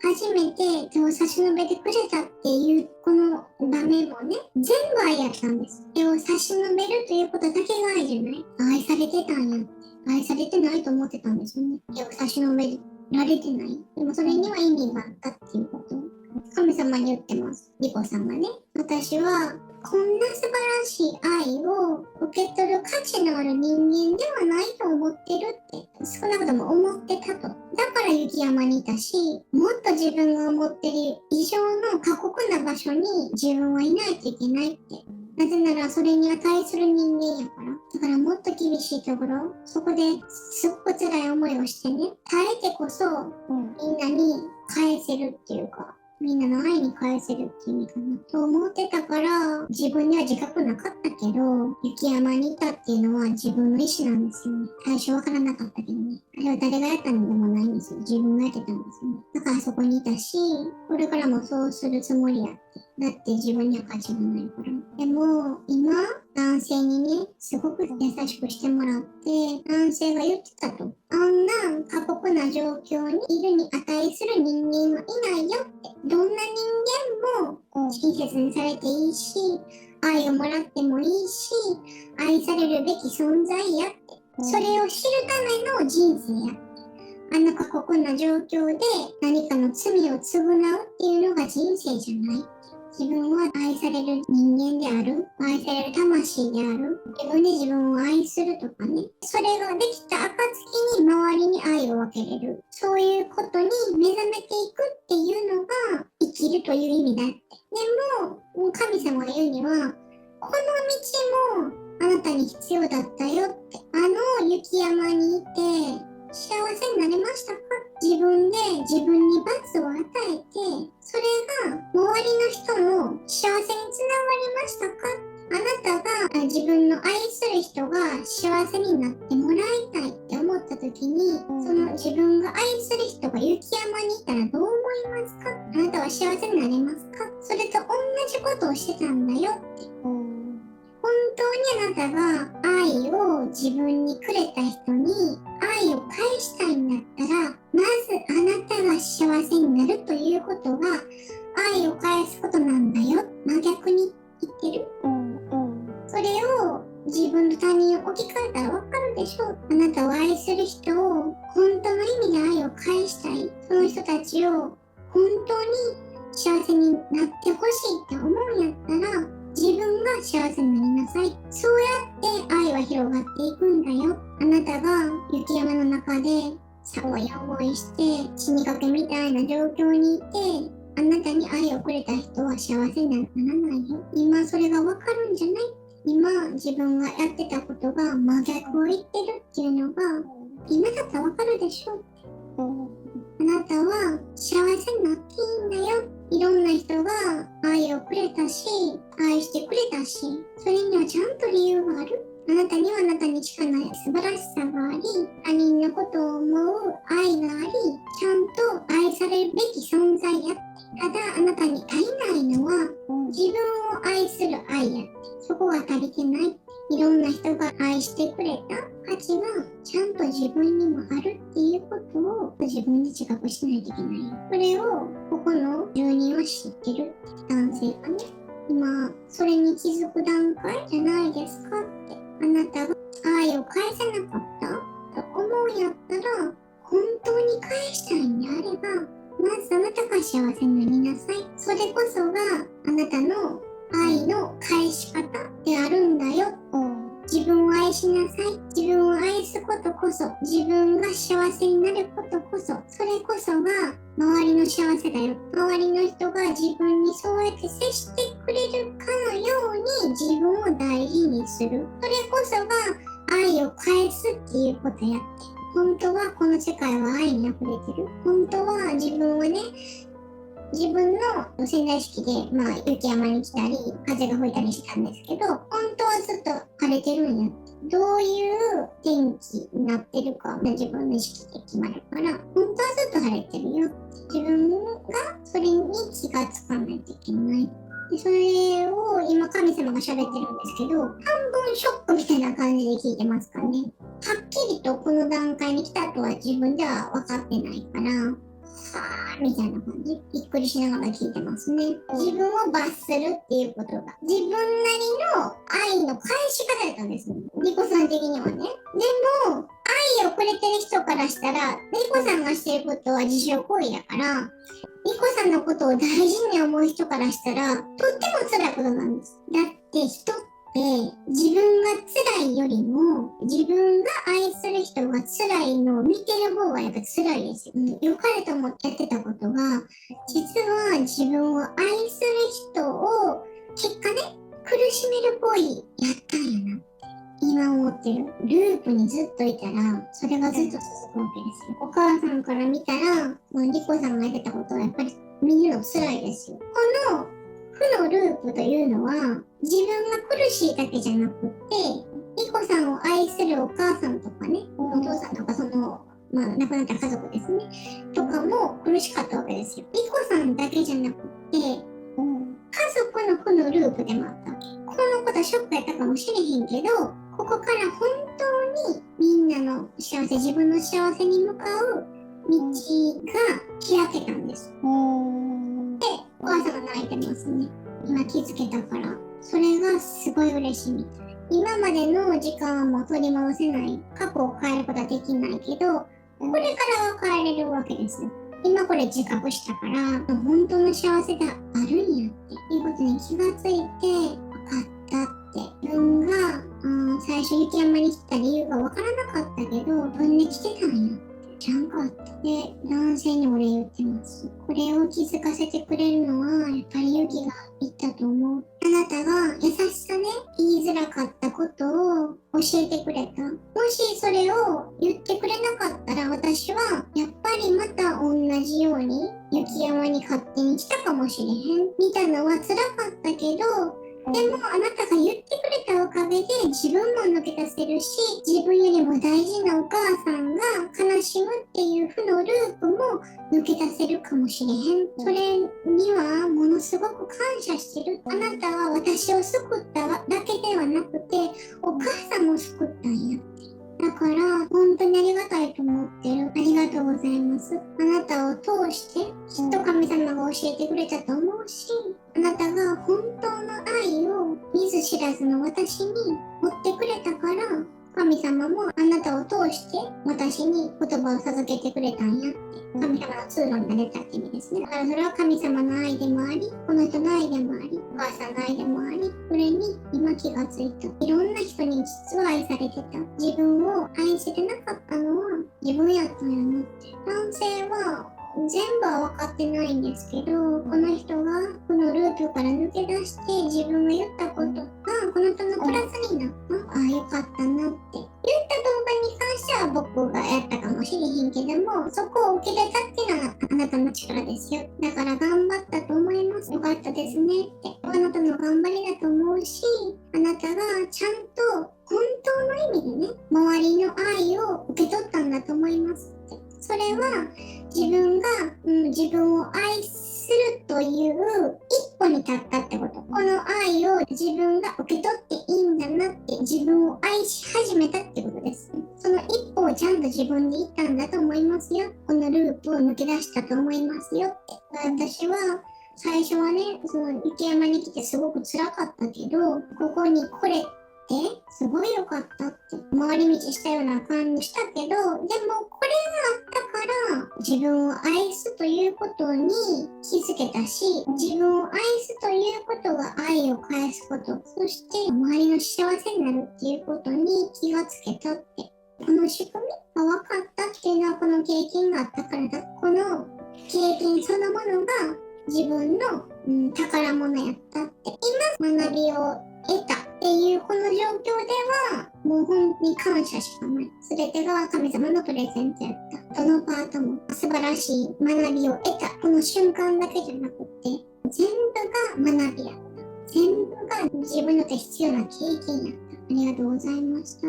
初めて手を差し伸べてくれたっていうこの場面もね、全部愛やったんです。手を差し伸べるということだけが愛じゃない。愛されてたんやって。愛されてないと思ってたんですよね。手を差し伸べられてない。でもそれには意味があったっていうこと。神様に言ってます。リコさんがね。私はこんな素晴らしい愛を受け取る価値のある人間ではないと思ってるって少なくとも思ってたと。だから雪山にいたし、もっと自分が思ってる以上の過酷な場所に自分はいないといけないって。なぜならそれに値する人間やから。だからもっと厳しいところ、そこですごく辛い思いをしてね、耐えてこそみんなに返せるっていうか、みんなの愛に返せるっていう意味かなと思ってたから、自分には自覚なかったけど、雪山にいたっていうのは自分の意思なんですよね。最初わからなかったけどね。あれは誰がやったのでもないんですよ。自分がやってたんですよね。だからそこにいたし、これからもそうするつもりやって。だって自分には価値がないから。でも、今、男性にね、すごく優しくしてもらって、男性が言ってたと。あんな過酷な状況にいるに値する人間はいないよって。どんな人間も親切にされていいし、愛をもらってもいいし、愛されるべき存在やって。それを知るための人生やって。あんな過酷な状況で何かの罪を償うっていうのが人生じゃない。自分は愛される人間である。愛される魂である。自分で自分を愛するとかね。それができた暁に周りに愛を分けれる。そういうことに目覚めていくっていうのが生きるという意味だって。でも、神様が言うには、この道もあなたに必要だったよって。あの雪山にいて、幸せになれましたか？自分で自分に罰を与えて、それが周りの人も幸せにつながりましたか？あなたが自分の愛する人が幸せになってもらいたいって思った時に、その自分が愛する人が雪山にいたらどう思いますか？あなたは幸せになれますか？それと同じことをしてたんだよって。本当にあなたが愛を自分にくれた人に愛を返したいんだったら、まずあなたが幸せになるということが愛を返すことなんだよ。真逆に言ってる。それを自分と他人を置き換えたらわかるでしょう。あなたを愛する人を本当の意味で愛を返したい。その人たちを本当に幸せになってほしいって思うんやったら、自分が幸せになりなさい。そうやって愛は広がっていくんだよ。あなたが雪山の中で寒い思いして死にかけみたいな状況にいて、あなたに愛をくれた人は幸せにならないよ。今それがわかるんじゃない？今自分がやってたことが真逆を言ってるっていうのが今だったらわかるでしょ。あなたは幸せになっていいんだよ。いろんな人が愛をくれたし、愛してくれたし、それにはちゃんと理由がある。あなたにはあなたにしかない素晴らしさがあり、他人のことを思う愛があり、ちゃんと愛されるべき存在やって。ただあなたに足りないのは、自分を愛する愛やって。そこが足りてない。いろんな人が愛してくれた価値がちゃんと自分にもあるっていうことを自分で自覚しないといけない。それをここの住人は知ってる男性がね、今それに気づく段階じゃないですかって。あなたが愛を返せなかったと思うんやったら、本当に返したいんであれば、まずあなたが幸せになりなさい。それこそがあなたの愛の返し方であるんだよ。自分を愛しなさい。自分を愛すことこそ、自分が幸せになることこそ、それこそが周りの幸せだよ。周りの人が自分にそうやって接してくれるかのように自分を大事にする。それこそが愛を返すっていうことやって。本当はこの世界は愛に溢れてる。本当は自分はね、自分の潜在意識で、雪山に来たり、風が吹いたりしたんですけど、本当はずっと晴れてるんや。どういう天気になってるか、自分の意識で決まるから、本当はずっと晴れてるよ。自分がそれに気がつかないといけない。でそれを今神様が喋ってるんですけど、半分ショックみたいな感じで聞いてますかね。はっきりとこの段階に来たとは自分では分かってないから、はぁみたいな感じ。びっくりしながら聞いてますね。自分を罰するっていうことが、自分なりの愛の返し方だったんですね。リコさん的にはね。でも、愛をくれてる人からしたら、リコさんがしてることは自傷行為だから、リコさんのことを大事に思う人からしたら、とっても辛いことなんです。だって人って自分が辛いよりも自分が愛する人が辛いのを見てる方がやっぱ辛いですよ。良かれと思ってやってたことが、実は自分を愛する人を結果ね、苦しめる行為やったんやなって今思ってる。ループにずっといたら、それがずっと続くわけですよ。お母さんから見たら、リコさんがやってたことはやっぱり見るの辛いですよ。この負のループというのは、自分が苦しいだけじゃなくって、いこさんを愛するお母さんとかね、お父さんとか亡くなった家族ですね、とかも苦しかったわけですよ。いこさんだけじゃなくって、家族の負のループでもあったわけ。このことはショックやったかもしれへんけど、ここから本当にみんなの幸せ、自分の幸せに向かう道が開けたんです。で、お母さんが泣いてますね。今気づけたから。それがすごい嬉しいみたい。今までの時間はもう取り戻せない。過去を変えることはできないけど、これからは変えれるわけですよ。今これ自覚したから、本当の幸せがあるんやっていうことに気がついて分かったって。自分が、最初雪山に来た理由が分からなかったけど、分で来てたんやって。ちゃんとあって、男性にお礼言ってます。これを気づかせてくれるのは、やっぱり勇気がいったと思う。あなたが優しさね、言いづらかったことを教えてくれた。もしそれを言ってくれなかったら、私はやっぱりまた同じように雪山に勝手に来たかもしれへん。みたいなのは辛かったけど、でもあなたが言ってくれたおかげで自分も抜け出せるし、自分よりも大事なお母さんが悲しむっていう負のループも抜け出せるかもしれへん。それにはものすごく感謝してる。あなたは私を救っただけではなくて、お母さんも救ったんや。だから本当にありがたいと思ってる。ありがとうございます。あなたを通してきっと神様が教えてくれたと思うし、あなたが本当の愛を見ず知らずの私に持ってくれたから、神様もあなたを通して私に言葉を授けてくれたんやって。神様の通路になれたって意味ですね。だからそれは神様の愛でもあり、この人の愛でもあり、お母さんの愛でもあり、それに今気がついた。いろんな人に実は愛されてた。自分を愛してなかったのは自分やったんやなって。男性は全部は分かってないんですけど、この人がこのループから抜け出して自分が言ったことがこの人のプラスになった。ああ、よかったなって。言った動画に関しては僕がやったかもしれへんけども、そこを受け入れたっていうのはあなたの力ですよ。だから頑張ったと思います。よかったですねって。あなたの頑張りだと思うし、あなたがちゃんと本当の意味でね、周りの愛を受け取ったんだと思いますって。それは自分が、自分を愛するという一歩に立ったってこと。この愛を自分が受け取っていいんだなって自分を愛し始めたってことです。その一歩をちゃんと自分で言ったんだと思いますよ。このループを抜け出したと思いますよって。私は最初はね、その雪山に来てすごく辛かったけど、ここに来れすごい良かったって回り道したような感じしたけど、でもこれがあったから自分を愛すということに気づけたし、自分を愛すということが愛を返すこと、そして周りの幸せになるっていうことに気がつけたって。この仕組みが分かったっていうのはこの経験があったからだ。この経験そのものが自分の、宝物やったって。今学びを得たっていうこの状況ではもう本当に感謝しかない。全てが神様のプレゼントやった。どのパートも素晴らしい学びを得た。この瞬間だけじゃなくて全部が学びやった。全部が自分にとって必要な経験やった。ありがとうございました。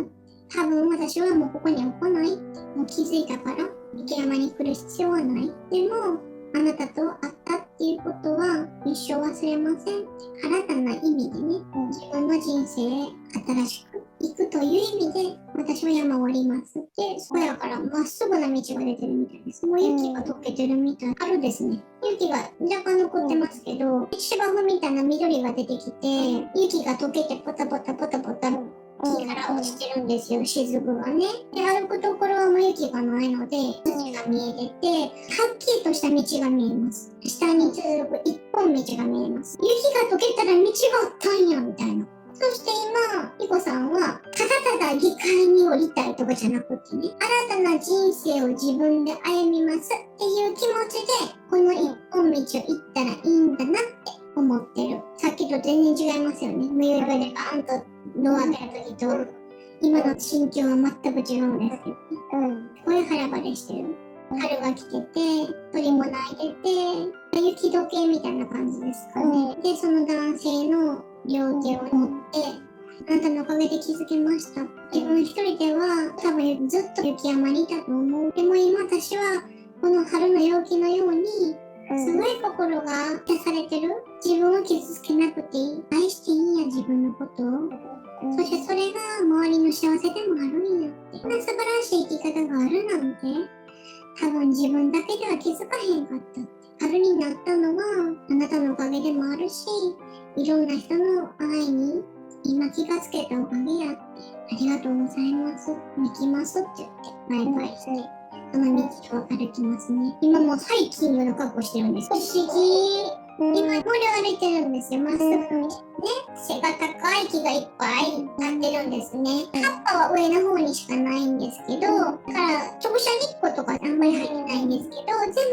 多分私はもうここには来ないってもう気づいたから雪山に来る必要はない。でもあなたと会ったっていうことは一生忘れません。新たな意味でね、自分の人生へ新しく行くという意味で私は山を降ります。で、そこやからまっすぐな道が出てるみたいです。もう雪が溶けてるみたい。春ですね。雪が若干残ってますけど、芝生みたいな緑が出てきて、雪が溶けてポタポタポタポタ木から落ちてるんですよ、雫がね。で、歩くところはもう雪がないので、土が見えてて、はっきりとした道が見えます。下に続く一本道が見えます。雪が溶けたら道があったんや、みたいな。そして今、リコさんは、ただただ議会に降りたいとかじゃなくてね、新たな人生を自分で歩みますっていう気持ちで、この一本道を行ったらいいんだなって思ってる。さっきと全然違いますよね。無遊病でバーンとドア開けた時と、今の心境は全く違うんですよ。声腹ばれしてる。春が来てて、鳥も鳴いてて、雪解けみたいな感じですかね。で、その男性の両手を持って、あなたのおかげで気づけました。自分一人では多分ずっと雪山にいたと思う。でも今私はこの春の陽気のように、すごい心が満たされてる。自分を傷つけなくていい。愛していいんや、自分のことを。そしてそれが周りの幸せでもあるんやって。こんな素晴らしい生き方があるなんて、多分自分だけでは気づかへんかったって。春になったのはあなたのおかげでもあるし、いろんな人の愛に今気がつけたおかげやって。ありがとうございます。行きますって言って、バイバイして。その道を歩きますね。今もうハイキングの格好してるんです。不思議。今森を歩いてるんですよ。まっすぐね。背が高い木がいっぱい立ってるんですね。葉っぱは上の方にしかないんですけど、だから直射日光とかあんまり入ってないんですけど、全然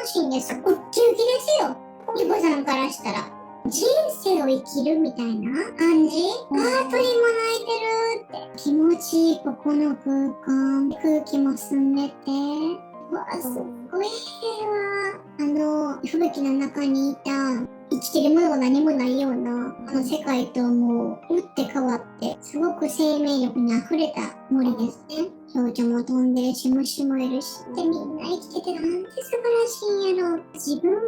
楽しいんです。ウッキウキですよ。ゆこさんからしたら。人生を生きるみたいな感じ。鳥も鳴いてるって気持ちいいここの空間、空気も澄んでて、うわすっごい平和。吹雪の中にいた生きてるものが何もないようなこの世界ともう打って変わって、すごく生命力にあふれた森ですね。蝶々も飛んでるし、虫もいるし、でみんな生きててなんて素晴らしいんやろ。自分も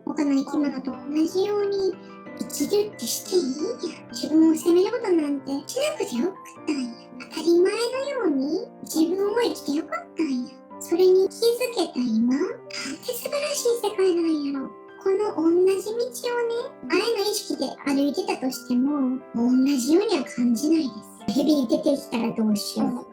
他の生き物と同じように生きるってしていいんや。自分を責めることなんてしなくてよかったんや。当たり前のように自分を生きてよかったんや。それに気づけた今、なんて素晴らしい世界なんやろ。この同じ道をね、あれの意識で歩いてたとしても、同じようには感じないです。ヘビ出てきたらどうしよう。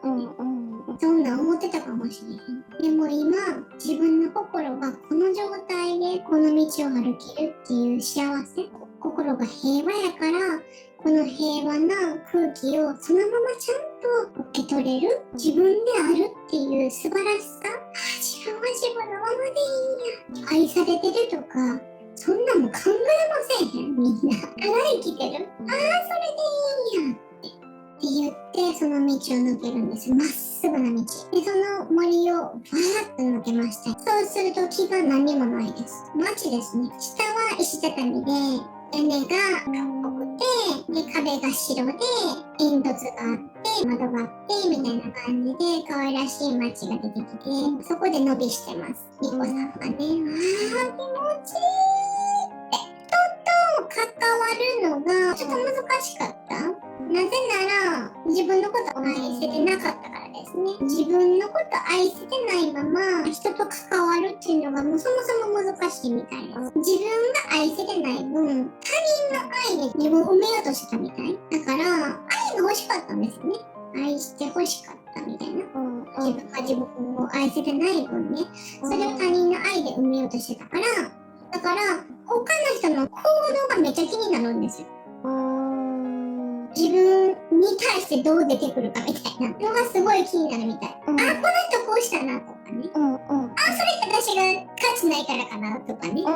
そんな思ってたかもしれへん。でも今、自分の心がこの状態でこの道を歩けるっていう幸せ、心が平和やから、この平和な空気をそのままちゃんと受け取れる、自分であるっていう素晴らしさ。自分は自分のままでいいんや。愛されてるとか、そんなもん考えもせえへん、みんな。ただ生きてる。それでいいんや。って言ってその道を抜けるんです。まっすぐな道で、その森をバーッと抜けました。そうすると木が何もないです。町ですね。下は石畳で屋根が赤っぽくて、で壁が白で煙突があって窓があってみたいな感じで可愛らしい町が出てきて、そこで伸びしてます。ニコさんがね、気持ちいいって人と関わるのがちょっと難しかった。なぜなら自分のことを愛せてなかったからですね。自分のこと愛せてないまま人と関わるっていうのがもうそもそも難しいみたいです。自分が愛せてない分、他人の愛で自分を埋めようとしてたみたい。だから愛が欲しかったんですよね。愛して欲しかったみたいな。自分が自分を愛せてない分ね、それを他人の愛で埋めようとしてたから、だから他の人の行動がめっちゃ気になるんですよ。自分に対してどう出てくるかみたいなのがすごい気になるみたい。この人こうしたなとかね。それって私が価値ないからかなとかね。だ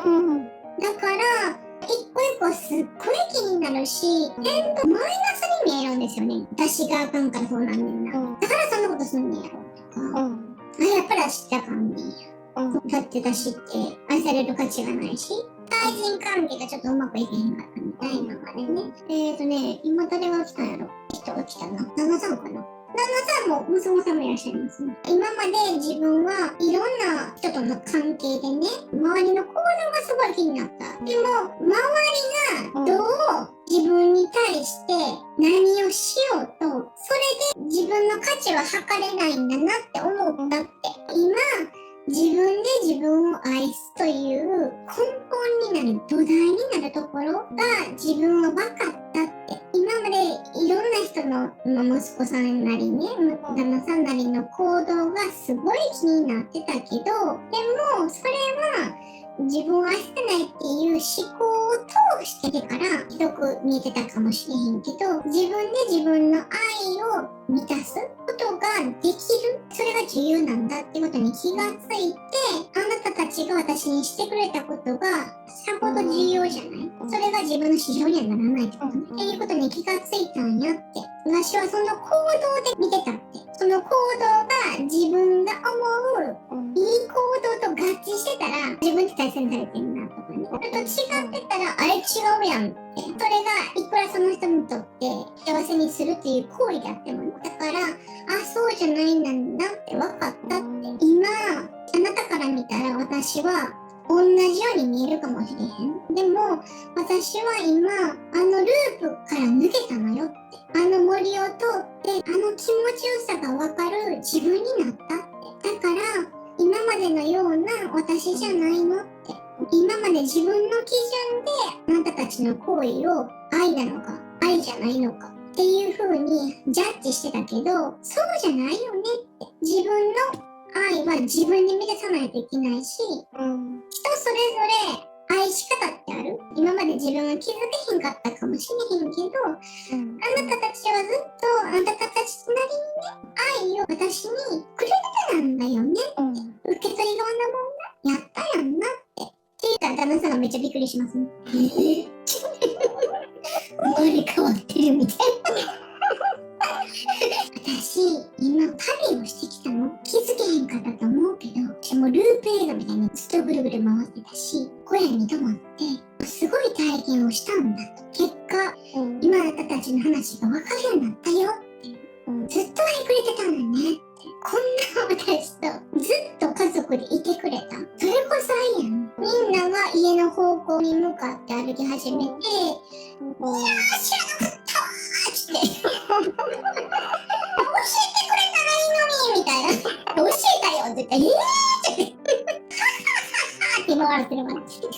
から一個一個すっごい気になるし、全部マイナスに見えるんですよね。私があかんからそうなんねんな。だからそんなことすんねんやろとか。やっぱり私ってあかんねんや。だって私って愛される価値がないし、対人関係がちょっとうまくいけへんかったみたいなのがね。今誰が来たんやろ。人が来たな。旦那さんかな。旦那さんも娘さんもいらっしゃいますね。今まで自分はいろんな人との関係でね、周りの行動がすごい気になった。でも、周りがどう自分に対して何をしようと、それで自分の価値は測れないんだなって思ったって。今、自分で自分を愛すという根本になる土台になるところが自分は分かったって。今までいろんな人の、息子さんなりね、旦那さんなりの行動がすごい気になってたけど、でもそれは自分を愛せないっていう思考を通してからひどく見えてたかもしれへんけど、自分で自分の愛を満たすことができる、それが重要なんだってことに気がついて、あなたたちが私にしてくれたことがさほど重要じゃない、それが自分の指標にはならないってことね、っていうことに気がついたんやって。私はその行動で見てたって、その行動が自分が思う行動と合致してたら自分って大切にされてるなとかね。それと違ってたらあれ違うやんって。それがいくらその人にとって幸せにするっていう行為であってもね。だからそうじゃないんだって分かったって。今あなたから見たら私は同じように見えるかもしれへん。でも私は今ループから抜けたのよって。森を通って気持ちよさが分かる自分になったって。だから今までのような私じゃないのって。今まで自分の基準であなたたちの行為を愛なのか愛じゃないのかっていう風にジャッジしてたけど、そうじゃないよねって。自分の愛は自分で満たさないといけないし、人それぞれ愛し方ってある。今まで自分は気づけへんかったかもしれへんけど、あなたたちはずっとあなたたちなりにね、愛を私にくれてたんだよねって。受け取り側なもんな、やったやんなって。って言ったら旦那さんがめっちゃびっくりしますね。生まれ変わってるみたいな。私、今旅をしてきたの気づけへんかったと思うけど、私もループ映画みたいにずっとぐるぐる回ってたし、小屋に泊まってすごい体験をしたんだと。結果、今あなたたちの話が分かるようになったよって、ずっと愛くれてたんだねって。こんな私とずっと家族でいてくれた。それこそ愛やん。みんなが家の方向に向かって歩き始めて、いやー知らなかったわーって教えてくれたらいいのにみたいな。教えたよって言って、って回ってるから。で、うち帰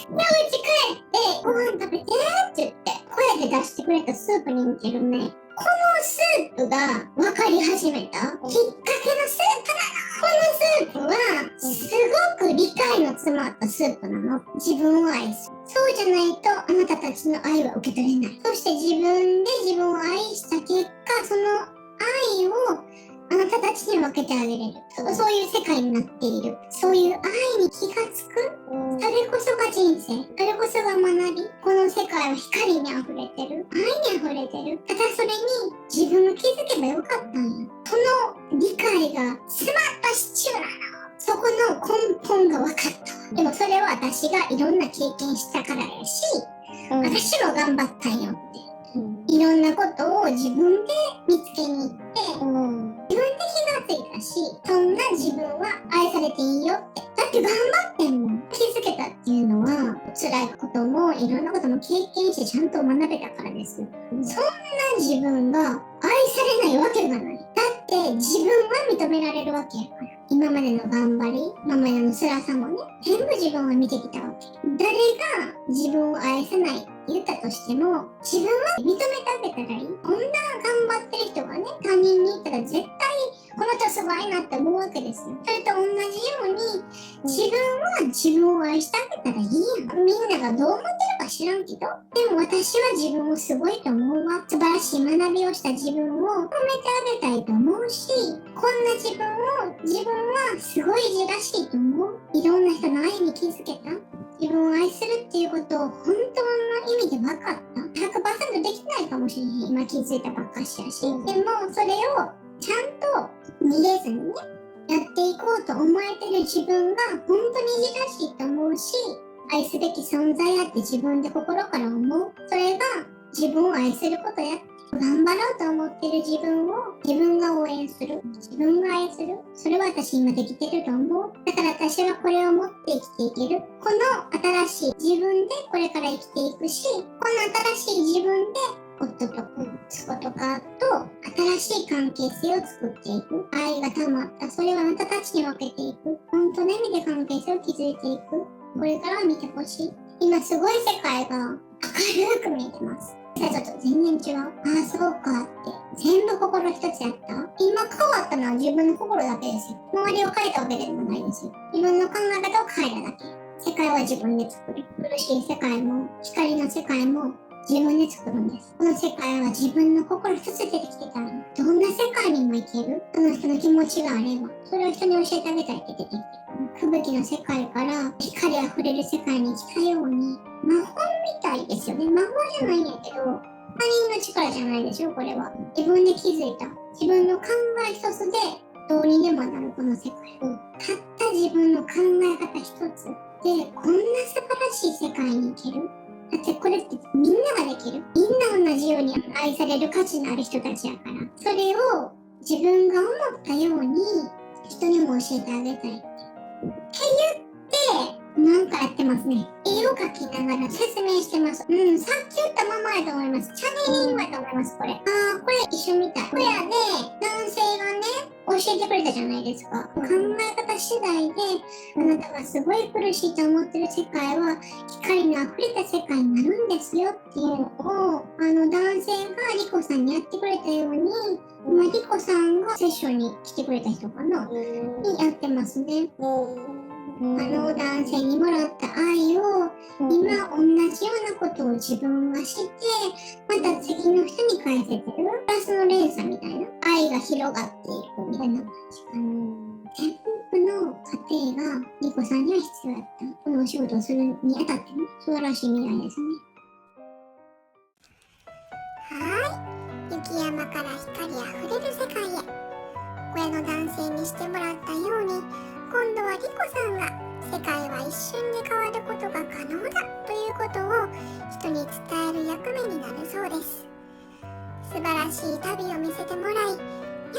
ってご飯食べてって言って、声で出してくれたスープに似てるね。このスープが分かり始めたきっかけのスープなの。このスープはすごく理解の詰まったスープなの。自分を愛する。そうじゃないとあなたたちの愛は受け取れない。そして自分で自分を愛した結果、その愛をあなたたちに分けてあげれる。そういう世界になっている。そういう愛に気がつく。それこそが人生。それこそが学び。この世界は光に溢れてる。愛に溢れてる。ただそれに自分が気づけばよかったんや。その理解が詰まったシチューなの。そこの根本が分かった。でもそれは私がいろんな経験したからやし、私も頑張ったんよって。いろんなことを自分で見つけに行って、自分で気がついたし、そんな自分は愛されていいよって。だって頑張ってんもん。気づけたっていうのは、辛いこともいろんなことも経験してちゃんと学べたからですよ。そんな自分が愛されないわけがない。だって自分は認められるわけやから。今までの頑張り、今までの辛さもね、全部自分は見てきたわけ。誰が自分を愛せないって言ったとしても、自分は認めてあげたらいい。こんな頑張ってる人がね、他人に言ったら絶対この人すごいなって思うわけですよ。それと同じように、自分は自分を愛してあげたらいいやん。みんながどう思ってるか知らんけど、でも私は自分をすごいと思うわ。素晴らしい学びをした自分を褒めてあげたいと思うし、こんな自分はすごいじらしいと思う。いろんな人の愛に気づけた。自分を愛するっていうことを本当の意味で分かった。100% できないかもしれへん。今気づいたばっかしやし。でもそれをちゃんと逃げずにね、やっていこうと思えてる自分が本当にいじらしいと思うし、愛すべき存在やって自分で心から思う。それが自分を愛することや。頑張ろうと思ってる自分を自分が応援する。自分が愛する。それは私今できてると思う。だから私はこれを持って生きていける。この新しい自分でこれから生きていくし、この新しい自分で夫とか息子とかと新しい関係性を作っていく。愛が溜まった。それをあなたたちに分けていく。本当の意味で関係性を築いていく。これからは見てほしい。今すごい世界が明るく見えてます。ちょっと全然違う。そうかって。全部心一つやった。今変わったのは自分の心だけですよ。周りを変えたわけでもないですよ。自分の考え方を変えただけ。世界は自分で作る。苦しい世界も光の世界も自分で作るんです。この世界は自分の心一つでできてたら、どんな世界にも行ける。その人の気持ちがあれば、それを人に教えてあげたいって出てきてる。吹雪の世界から光あふれる世界に来たように、魔法みたいですよね。魔法じゃないんやけど、他人の力じゃないでしょ、これは。自分で気づいた。自分の考え一つでどうにでもなるこの世界。たったた自分の考え方一つでこんな素晴らしい世界に行ける。だってこれってみんなができる。みんな同じように愛される価値のある人たちやから、それを自分が思ったように人にも教えてあげたいって言ってなんかやってますね。絵を描きながら説明してます。さっき言ったままやと思います。チャネリングやと思います。これこれ一緒みたい。これやで男性がね教えてくれたじゃないですか。考え方次第であなたがすごい苦しいと思ってる世界は光のあふれた世界になるんですよっていうのを男性がリコさんにやってくれたようにリコさんがセッションに来てくれた人かなにやってますね。男性にもらった愛を今同じようなことを自分がしてまた次の人に返せてるプラスの連鎖みたいな愛が広がっているみたいな感じかな。全部の過程がリコさんには必要だった。このお仕事をするにあたってね素晴らしい未来ですね。雪山から光あふれる世界へ。親の男性にしてもらったように今度はリコさんが世界は一瞬で変わることが可能だということを人に伝える役目になるそうです。素晴らしい旅を見せてもらいに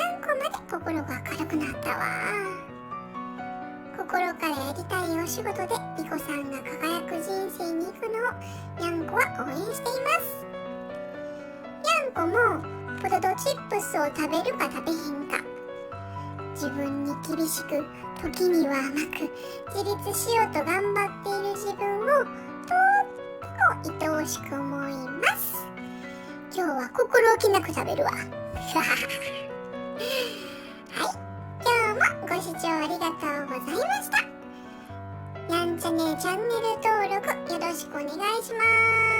ゃんこまで心が明るくなったわ。心からやりたいお仕事でリコさんが輝く人生に行くのをにゃんこは応援しています。にゃんこもポテトチップスを食べるか食べへんか、自分に厳しく時には甘く自立しようと頑張っている自分をとっても愛おしく思います。今日は心置きなく食べるわはい、今日もご視聴ありがとうございました。やんちゃねチャンネル登録よろしくお願いします。